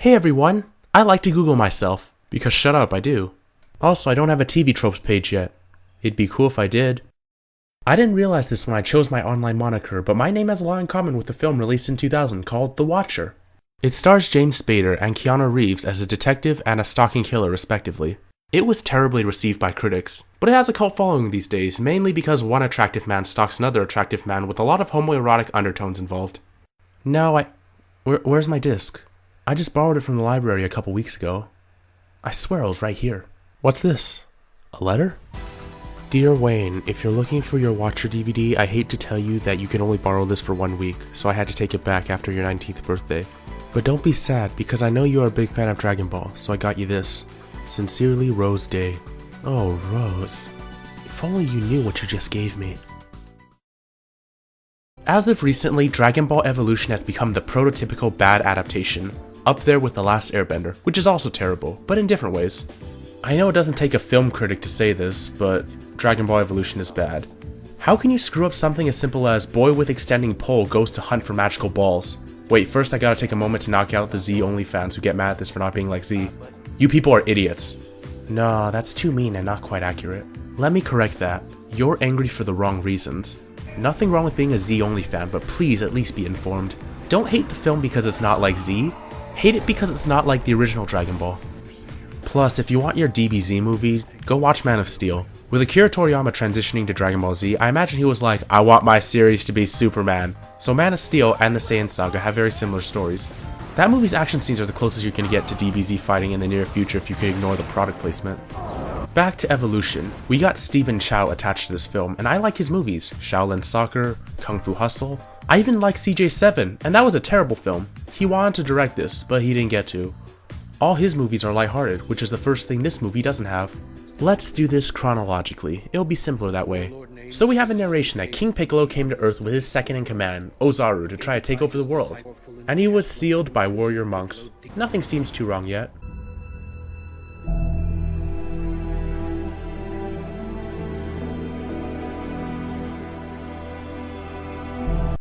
Hey everyone, I like to Google myself, because shut up, I do. Also, I don't have a TV tropes page yet. It'd be cool if I did. I didn't realize this when I chose my online moniker, but my name has a lot in common with the film released in 2000 called The Watcher. It stars James Spader and Keanu Reeves as a detective and a stalking killer respectively. It was terribly received by critics, but it has a cult following these days, mainly because one attractive man stalks another attractive man with a lot of homoerotic undertones involved. No, where's my disc? I just borrowed it from the library a couple weeks ago. I swear it was right here. What's this? A letter? Dear Wayne, if you're looking for your Watcher DVD, I hate to tell you that you can only borrow this for 1 week, so I had to take it back after your 19th birthday. But don't be sad, because I know you are a big fan of Dragon Ball, so I got you this. Sincerely, Rose Day. Oh, Rose. If only you knew what you just gave me. As of recently, Dragon Ball Evolution has become the prototypical bad adaptation, up there with The Last Airbender, which is also terrible, but in different ways. I know it doesn't take a film critic to say this, but Dragon Ball Evolution is bad. How can you screw up something as simple as boy with extending pole goes to hunt for magical balls? Wait, first I gotta take a moment to knock out the Z only fans who get mad at this for not being like Z. You people are idiots. No, that's too mean and not quite accurate. Let me correct that. You're angry for the wrong reasons. Nothing wrong with being a Z only fan, but please at least be informed. Don't hate the film because it's not like Z. Hate it because it's not like the original Dragon Ball. Plus, if you want your DBZ movie, go watch Man of Steel. With Akira Toriyama transitioning to Dragon Ball Z, I imagine he was like, I want my series to be Superman. So Man of Steel and the Saiyan Saga have very similar stories. That movie's action scenes are the closest you're gonna get to DBZ fighting in the near future if you can ignore the product placement. Back to Evolution, we got Stephen Chow attached to this film, and I like his movies, Shaolin Soccer, Kung Fu Hustle. I even like CJ7, and that was a terrible film. He wanted to direct this, but he didn't get to. All his movies are lighthearted, which is the first thing this movie doesn't have. Let's do this chronologically, it'll be simpler that way. So we have a narration that King Piccolo came to Earth with his second-in-command, Ozaru, to try to take over the world. And he was sealed by warrior monks. Nothing seems too wrong yet.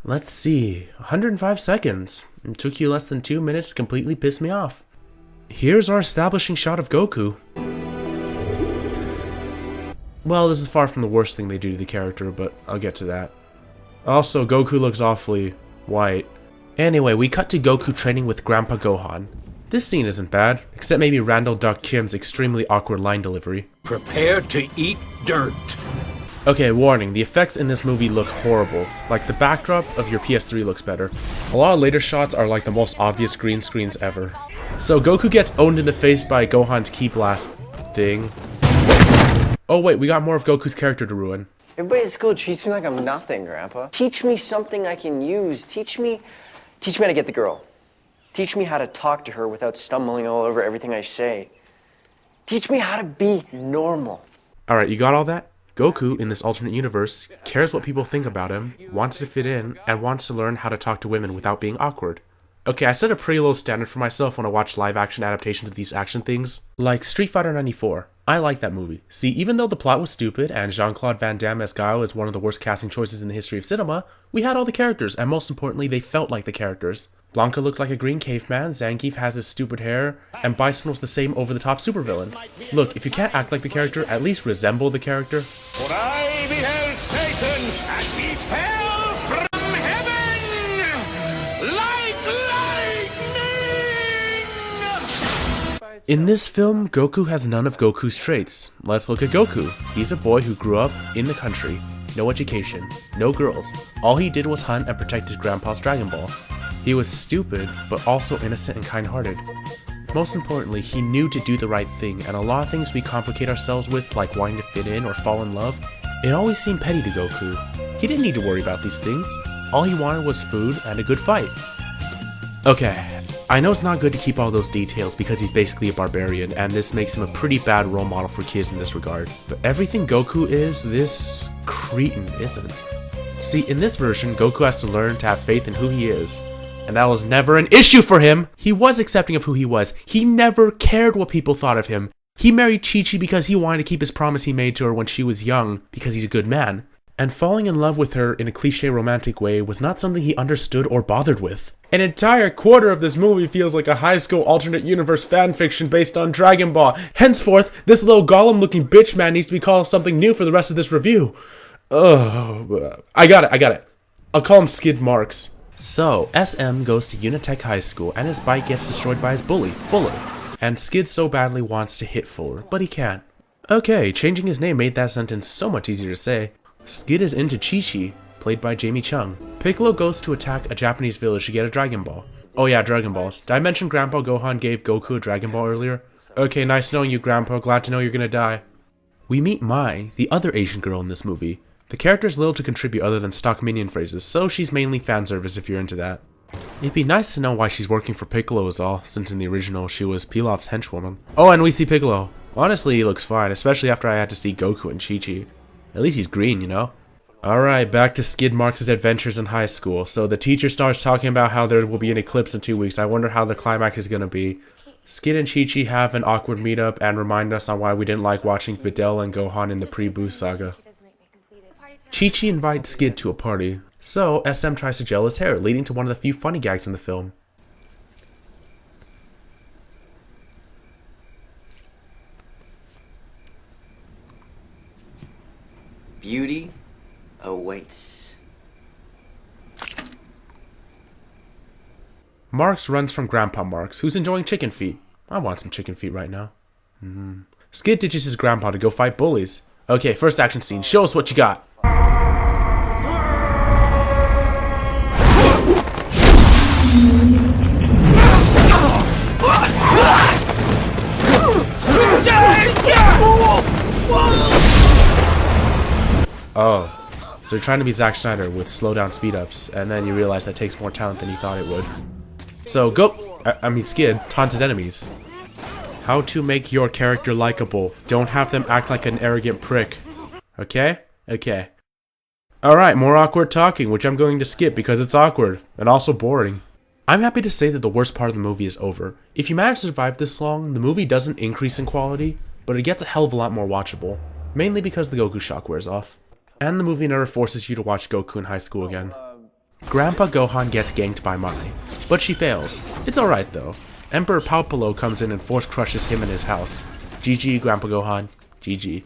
Let's see, 105 seconds. It took you less than 2 minutes to completely piss me off. Here's our establishing shot of Goku. Well, this is far from the worst thing they do to the character, but I'll get to that. Also, Goku looks awfully white. Anyway, we cut to Goku training with Grandpa Gohan. This scene isn't bad, except maybe Randall Duck Kim's extremely awkward line delivery. Prepare to eat dirt. Okay, warning, the effects in this movie look horrible. Like, the backdrop of your PS3 looks better. A lot of later shots are like the most obvious green screens ever. So Goku gets owned in the face by Gohan's Ki Blast thing. Oh wait, we got more of Goku's character to ruin. Everybody at school treats me like I'm nothing, Grandpa. Teach me something I can use. Teach me how to get the girl. Teach me how to talk to her without stumbling all over everything I say. Teach me how to be normal. Alright, you got all that? Goku, in this alternate universe, cares what people think about him, wants to fit in, and wants to learn how to talk to women without being awkward. Okay, I set a pretty low standard for myself when I watch live-action adaptations of these action things. Like Street Fighter 94. I like that movie. See, even though the plot was stupid, and Jean-Claude Van Damme as Guile is one of the worst casting choices in the history of cinema, we had all the characters, and most importantly, they felt like the characters. Blanca looked like a green caveman, Zangief has his stupid hair, and Bison was the same over-the-top supervillain. Look, if you can't act like the character, at least resemble the character. For I beheld Satan, and he fell from heaven like lightning! In this film, Goku has none of Goku's traits. Let's look at Goku. He's a boy who grew up in the country. No education, no girls. All he did was hunt and protect his grandpa's Dragon Ball. He was stupid, but also innocent and kind-hearted. Most importantly, he knew to do the right thing, and a lot of things we complicate ourselves with, like wanting to fit in or fall in love, it always seemed petty to Goku. He didn't need to worry about these things. All he wanted was food and a good fight. Okay, I know it's not good to keep all those details because he's basically a barbarian, and this makes him a pretty bad role model for kids in this regard. But everything Goku is, this cretin isn't. See, in this version, Goku has to learn to have faith in who he is. And that was never an issue for him. He was accepting of who he was. He never cared what people thought of him. He married Chi-Chi because he wanted to keep his promise he made to her when she was young, because he's a good man. And falling in love with her in a cliche romantic way was not something he understood or bothered with. An entire quarter of this movie feels like a high school alternate universe fanfiction based on Dragon Ball. Henceforth, this little golem-looking bitch man needs to be called something new for the rest of this review. Ugh. I got it. I'll call him Skid Marks. So, SM goes to Unitech High School and his bike gets destroyed by his bully, Fuller. And Skid so badly wants to hit Fuller, but he can't. Okay, changing his name made that sentence so much easier to say. Skid is into Chi-Chi, played by Jamie Chung. Piccolo goes to attack a Japanese village to get a Dragon Ball. Oh yeah, Dragon Balls. Did I mention Grandpa Gohan gave Goku a Dragon Ball earlier? Okay, nice knowing you, Grandpa. Glad to know you're gonna die. We meet Mai, the other Asian girl in this movie. The character has little to contribute other than stock minion phrases, so she's mainly fan service if you're into that. It'd be nice to know why she's working for Piccolo is all, since in the original she was Pilaf's henchwoman. Oh, and we see Piccolo. Honestly, he looks fine, especially after I had to see Goku and Chi-Chi. At least he's green, you know? Alright, back to Skid Marks' adventures in high school. So the teacher starts talking about how there will be an eclipse in 2 weeks. I wonder how the climax is gonna be. Skid and Chi-Chi have an awkward meetup and remind us on why we didn't like watching Videl and Gohan in the pre-Boo saga. Chi-Chi invites Skid to a party, so SM tries to gel his hair, leading to one of the few funny gags in the film. Beauty awaits. Marks runs from Grandpa Marks, who's enjoying chicken feet. I want some chicken feet right now. Skid ditches his grandpa to go fight bullies. Okay, first action scene. Show us what you got. Oh, so you're trying to be Zack Snyder with slow down speed ups, and then you realize that takes more talent than you thought it would. So Skid taunts his enemies. How to make your character likable. Don't have them act like an arrogant prick. Okay? Okay. Alright, more awkward talking, which I'm going to skip because it's awkward, and also boring. I'm happy to say that the worst part of the movie is over. If you manage to survive this long, the movie doesn't increase in quality, but it gets a hell of a lot more watchable. Mainly because the Goku shock wears off. And the movie never forces you to watch Goku in high school again. Grandpa Gohan gets ganked by Mai, but she fails. It's alright though. Emperor Piccolo comes in and force crushes him in his house. GG, Grandpa Gohan. GG.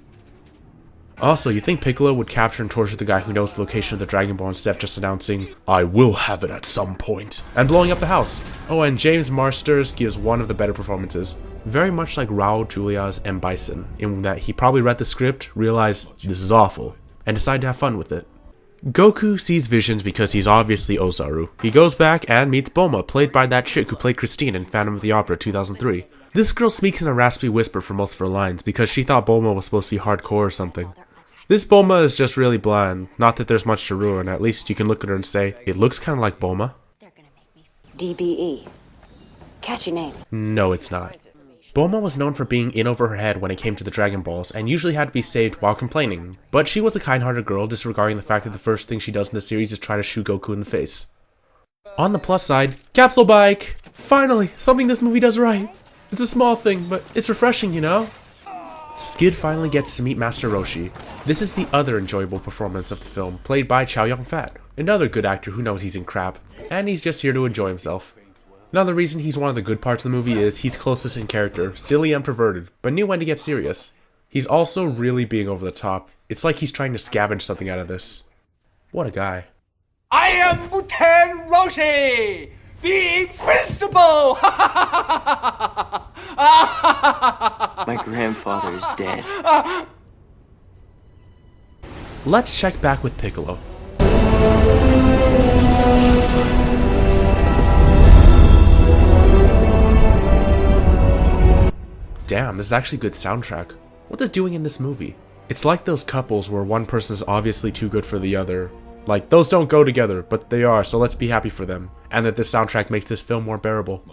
Also, you think Piccolo would capture and torture the guy who knows the location of the Dragon Ball instead of just announcing, "I will have it at some point," and blowing up the house. Oh, and James Marsters gives one of the better performances. Very much like Raul Julia's M. Bison, in that he probably read the script, realized this is awful, and decided to have fun with it. Goku sees visions because he's obviously Ozaru. He goes back and meets Bulma, played by that chick who played Christine in Phantom of the Opera 2003. This girl speaks in a raspy whisper for most of her lines because she thought Bulma was supposed to be hardcore or something. This Bulma is just really bland, not that there's much to ruin, at least you can look at her and say, it looks kinda like Bulma. DBE. Catchy name. No, it's not. Bulma was known for being in over her head when it came to the Dragon Balls, and usually had to be saved while complaining, but she was a kind-hearted girl, disregarding the fact that the first thing she does in the series is try to shoot Goku in the face. On the plus side, Capsule Bike! Finally, something this movie does right! It's a small thing, but it's refreshing, you know? Skid finally gets to meet Master Roshi. This is the other enjoyable performance of the film, played by Chow Yun-fat, another good actor who knows he's in crap, and he's just here to enjoy himself. Another reason he's one of the good parts of the movie is he's closest in character, silly and perverted, but knew when to get serious. He's also really being over the top. It's like he's trying to scavenge something out of this. What a guy. I am Muten Roshi, the Invincible! My grandfather is dead. Let's check back with Piccolo. Damn, this is actually a good soundtrack. What is doing in this movie? It's like those couples where one person is obviously too good for the other. Like, those don't go together, but they are, so let's be happy for them. And that this soundtrack makes this film more bearable.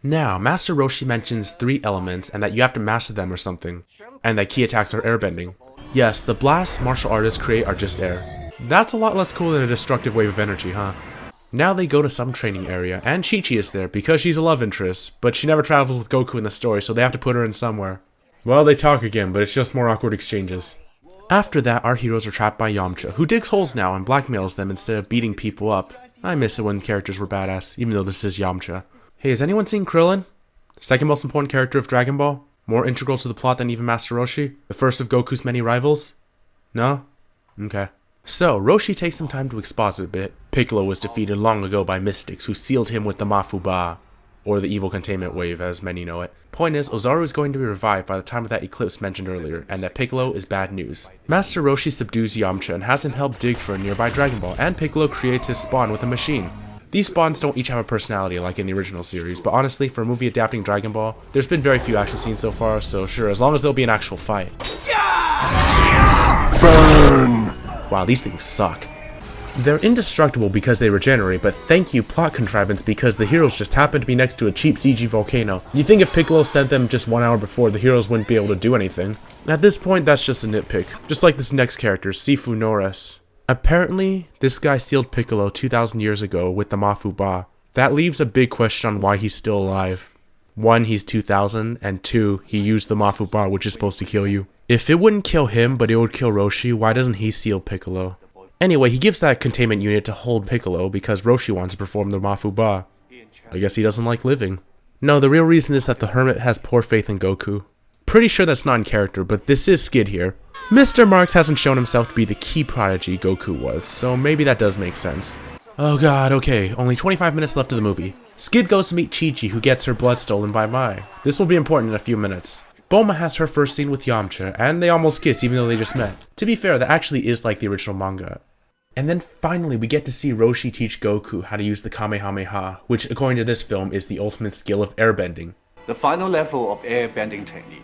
Now, Master Roshi mentions 3 elements and that you have to master them or something. And that key attacks are airbending. Yes, the blasts martial artists create are just air. That's a lot less cool than a destructive wave of energy, huh? Now they go to some training area, and Chi-Chi is there because she's a love interest, but she never travels with Goku in the story, so they have to put her in somewhere. Well, they talk again, but it's just more awkward exchanges. After that, our heroes are trapped by Yamcha, who digs holes now and blackmails them instead of beating people up. I miss it when characters were badass, even though this is Yamcha. Hey, has anyone seen Krillin? Second most important character of Dragon Ball? More integral to the plot than even Master Roshi? The first of Goku's many rivals? No? Okay. So, Roshi takes some time to exposit a bit. Piccolo was defeated long ago by mystics who sealed him with the Mafuba, or the evil containment wave as many know it. Point is, Ozaru is going to be revived by the time of that eclipse mentioned earlier, and that Piccolo is bad news. Master Roshi subdues Yamcha and has him help dig for a nearby Dragon Ball, and Piccolo creates his spawn with a machine. These spawns don't each have a personality like in the original series, but honestly, for a movie adapting Dragon Ball, there's been very few action scenes so far, so sure, as long as there'll be an actual fight. Burn! Wow, these things suck. They're indestructible because they regenerate, but thank you plot contrivance because the heroes just happen to be next to a cheap CG volcano. You think if Piccolo sent them just 1 hour before, the heroes wouldn't be able to do anything. At this point, that's just a nitpick. Just like this next character, Sifu Norris. Apparently, this guy sealed Piccolo 2,000 years ago with the Mafuba. That leaves a big question on why he's still alive. 1, he's 2,000, and 2, he used the Mafuba, which is supposed to kill you. If it wouldn't kill him, but it would kill Roshi, why doesn't he seal Piccolo? Anyway, he gives that containment unit to hold Piccolo because Roshi wants to perform the Mafuba. I guess he doesn't like living. No, the real reason is that the Hermit has poor faith in Goku. Pretty sure that's not in character, but this is Skid here. Mr. Marks hasn't shown himself to be the key prodigy Goku was, so maybe that does make sense. Oh god, okay, only 25 minutes left of the movie. Skid goes to meet Chi-Chi, who gets her blood stolen by Mai. This will be important in a few minutes. Bulma has her first scene with Yamcha, and they almost kiss even though they just met. To be fair, that actually is like the original manga. And then finally we get to see Roshi teach Goku how to use the Kamehameha, which according to this film is the ultimate skill of airbending. The final level of airbending technique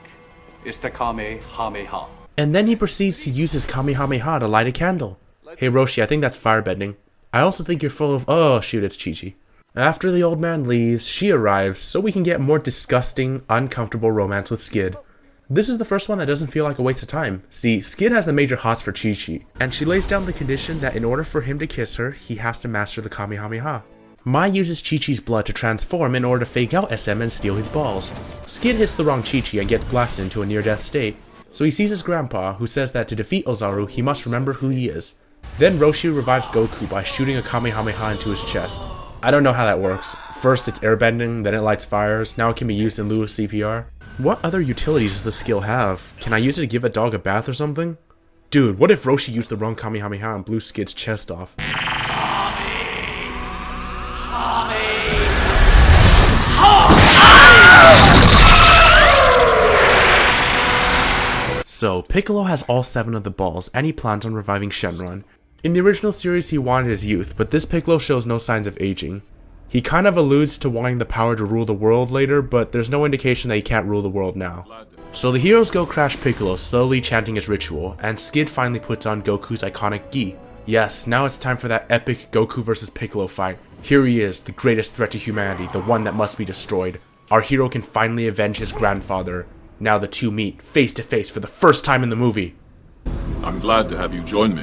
is the Kamehameha. And then he proceeds to use his Kamehameha to light a candle. Hey Roshi, I think that's firebending. I also think you're full of— oh shoot, it's Chi-Chi. After the old man leaves, she arrives, so we can get more disgusting, uncomfortable romance with Skid. This is the first one that doesn't feel like a waste of time. See, Skid has the major hots for Chi-Chi, and she lays down the condition that in order for him to kiss her, he has to master the Kamehameha. Mai uses Chi-Chi's blood to transform in order to fake out SM and steal his balls. Skid hits the wrong Chi-Chi and gets blasted into a near-death state, so he sees his grandpa, who says that to defeat Ozaru, he must remember who he is. Then Roshi revives Goku by shooting a Kamehameha into his chest. I don't know how that works. First it's airbending, then it lights fires, now it can be used in lieu of CPR. What other utilities does this skill have? Can I use it to give a dog a bath or something? Dude, what if Roshi used the wrong Kamehameha and blew Skid's chest off? So, Piccolo has all 7 of the balls, and he plans on reviving Shenron. In the original series he wanted his youth, but this Piccolo shows no signs of aging. He kind of alludes to wanting the power to rule the world later, but there's no indication that he can't rule the world now. So the heroes go crash Piccolo, slowly chanting his ritual, and Skid finally puts on Goku's iconic gi. Yes, now it's time for that epic Goku vs Piccolo fight. Here he is, the greatest threat to humanity, the one that must be destroyed. Our hero can finally avenge his grandfather. Now the two meet, face to face for the first time in the movie. I'm glad to have you join me.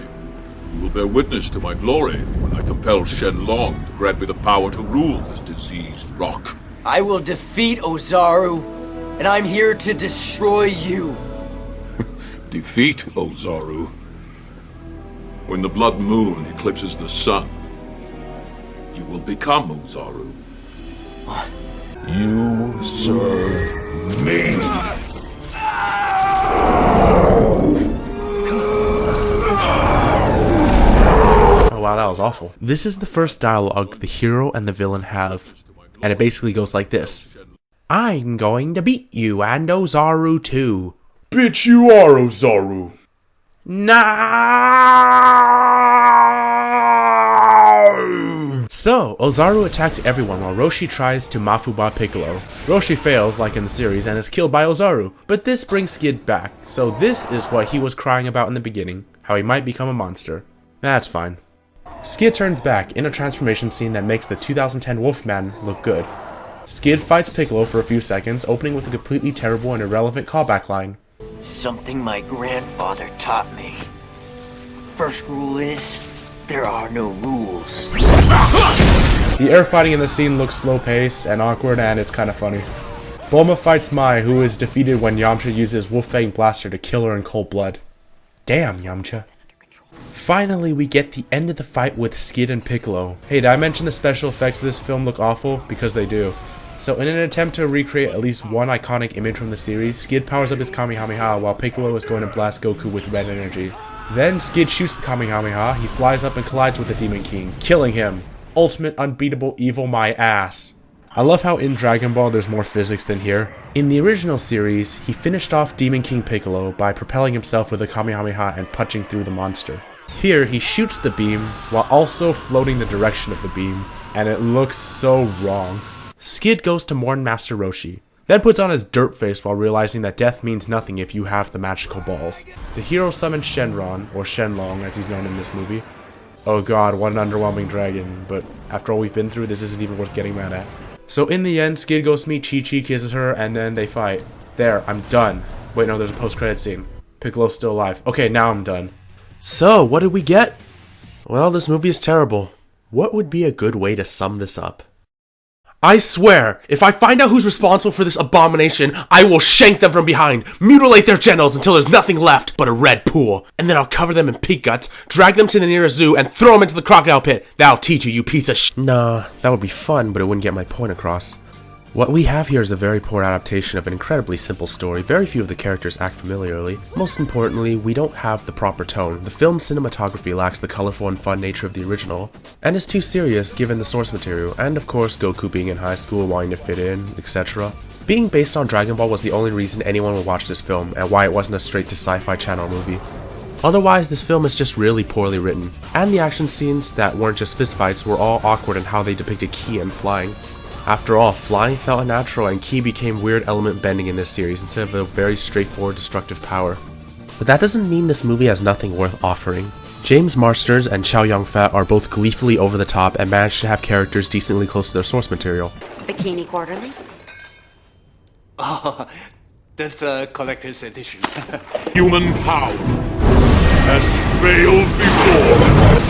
You will bear witness to my glory when I compel Shenlong to grant me the power to rule this diseased rock. I will defeat Ozaru, and I'm here to destroy you. Defeat Ozaru. When the blood moon eclipses the sun, you will become Ozaru. You serve me. Oh wow, that was awful. This is the first dialogue the hero and the villain have, and it basically goes like this. I'm going to beat you and Ozaru too. Bitch, you are Ozaru. No! So, Ozaru attacks everyone while Roshi tries to Mafuba Piccolo. Roshi fails, like in the series, and is killed by Ozaru, but this brings Skid back, so this is what he was crying about in the beginning, how he might become a monster. That's fine. Skid turns back in a transformation scene that makes the 2010 Wolfman look good. Skid fights Piccolo for a few seconds, opening with a completely terrible and irrelevant callback line. Something my grandfather taught me. First rule is, there are no rules. The air fighting in the scene looks slow-paced and awkward, and it's kinda funny. Bulma fights Mai, who is defeated when Yamcha uses Wolfang Blaster to kill her in cold blood. Damn, Yamcha. Finally, we get the end of the fight with Skid and Piccolo. Hey, did I mention the special effects of this film look awful? Because they do. So in an attempt to recreate at least one iconic image from the series, Skid powers up his Kamehameha while Piccolo is going to blast Goku with red energy. Then Skid shoots the Kamehameha, he flies up and collides with the Demon King, killing him. Ultimate unbeatable evil my ass. I love how in Dragon Ball there's more physics than here. In the original series, he finished off Demon King Piccolo by propelling himself with a Kamehameha and punching through the monster. Here, he shoots the beam while also floating the direction of the beam, and it looks so wrong. Skid goes to mourn Master Roshi, then puts on his derp face while realizing that death means nothing if you have the magical balls. The hero summons Shenron, or Shenlong as he's known in this movie. Oh god, what an underwhelming dragon, but after all we've been through, this isn't even worth getting mad at. So in the end, Skid goes to meet Chi-Chi, kisses her, and then they fight. There, I'm done. Wait, no, there's a post-credit scene. Piccolo's still alive. Okay, now I'm done. So, what did we get? Well, this movie is terrible. What would be a good way to sum this up? I swear, if I find out who's responsible for this abomination, I will shank them from behind, mutilate their genitals until there's nothing left but a red pool, and then I'll cover them in pig guts, drag them to the nearest zoo, and throw them into the crocodile pit. That'll teach you piece of sh- Nah, that would be fun, but it wouldn't get my point across. What we have here is a very poor adaptation of an incredibly simple story. Very few of the characters act familiarly. Most importantly, we don't have the proper tone. The film's cinematography lacks the colorful and fun nature of the original, and is too serious given the source material, and of course Goku being in high school, wanting to fit in, etc. Being based on Dragon Ball was the only reason anyone would watch this film, and why it wasn't a straight to Sci-Fi Channel movie. Otherwise, this film is just really poorly written, and the action scenes that weren't just fistfights were all awkward in how they depicted ki and flying. After all, flying felt unnatural and ki became weird element bending in this series instead of a very straightforward destructive power. But that doesn't mean this movie has nothing worth offering. James Marsters and Chow Yun-fat are both gleefully over the top and manage to have characters decently close to their source material. Bikini Quarterly? Oh, that's a collector's edition. Human power has failed before,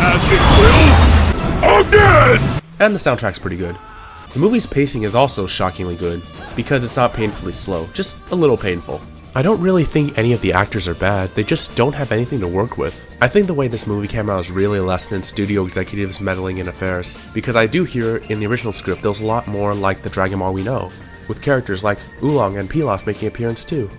as it will again! And the soundtrack's pretty good. The movie's pacing is also shockingly good, because it's not painfully slow, just a little painful. I don't really think any of the actors are bad, they just don't have anything to work with. I think the way this movie came out is really a lesson in studio executives meddling in affairs, because I do hear in the original script there's a lot more like the Dragon Ball we know, with characters like Oolong and Pilaf making an appearance too.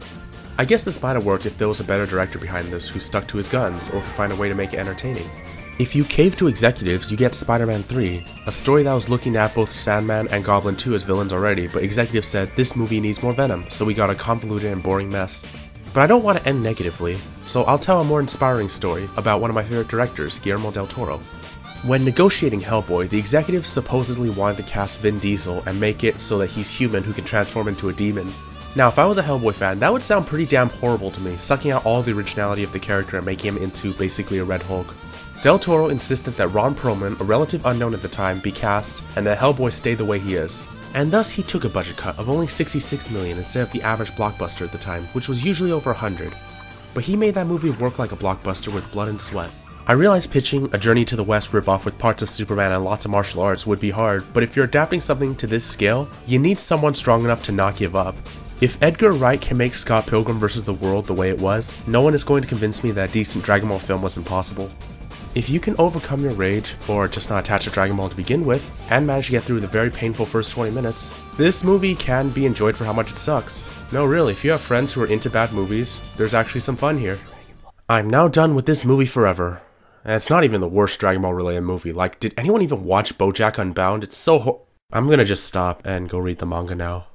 I guess this might have worked if there was a better director behind this who stuck to his guns, or could find a way to make it entertaining. If you cave to executives, you get Spider-Man 3, a story that was looking at both Sandman and Goblin 2 as villains already, but executives said this movie needs more Venom, so we got a convoluted and boring mess. But I don't want to end negatively, so I'll tell a more inspiring story about one of my favorite directors, Guillermo del Toro. When negotiating Hellboy, the executives supposedly wanted to cast Vin Diesel and make it so that he's human who can transform into a demon. Now, if I was a Hellboy fan, that would sound pretty damn horrible to me, sucking out all the originality of the character and making him into basically a Red Hulk. Del Toro insisted that Ron Perlman, a relative unknown at the time, be cast, and that Hellboy stay the way he is. And thus he took a budget cut of only $66 million instead of the average blockbuster at the time, which was usually over $100. But he made that movie work like a blockbuster with blood and sweat. I realized pitching a Journey to the West ripoff with parts of Superman and lots of martial arts would be hard, but if you're adapting something to this scale, you need someone strong enough to not give up. If Edgar Wright can make Scott Pilgrim vs. the World the way it was, no one is going to convince me that a decent Dragon Ball film was impossible. If you can overcome your rage, or just not attach to Dragon Ball to begin with, and manage to get through the very painful first 20 minutes, this movie can be enjoyed for how much it sucks. No, really, if you have friends who are into bad movies, there's actually some fun here. I'm now done with this movie forever. And it's not even the worst Dragon Ball related movie. Like, did anyone even watch BoJack Unbound? It's so I'm gonna just stop and go read the manga now.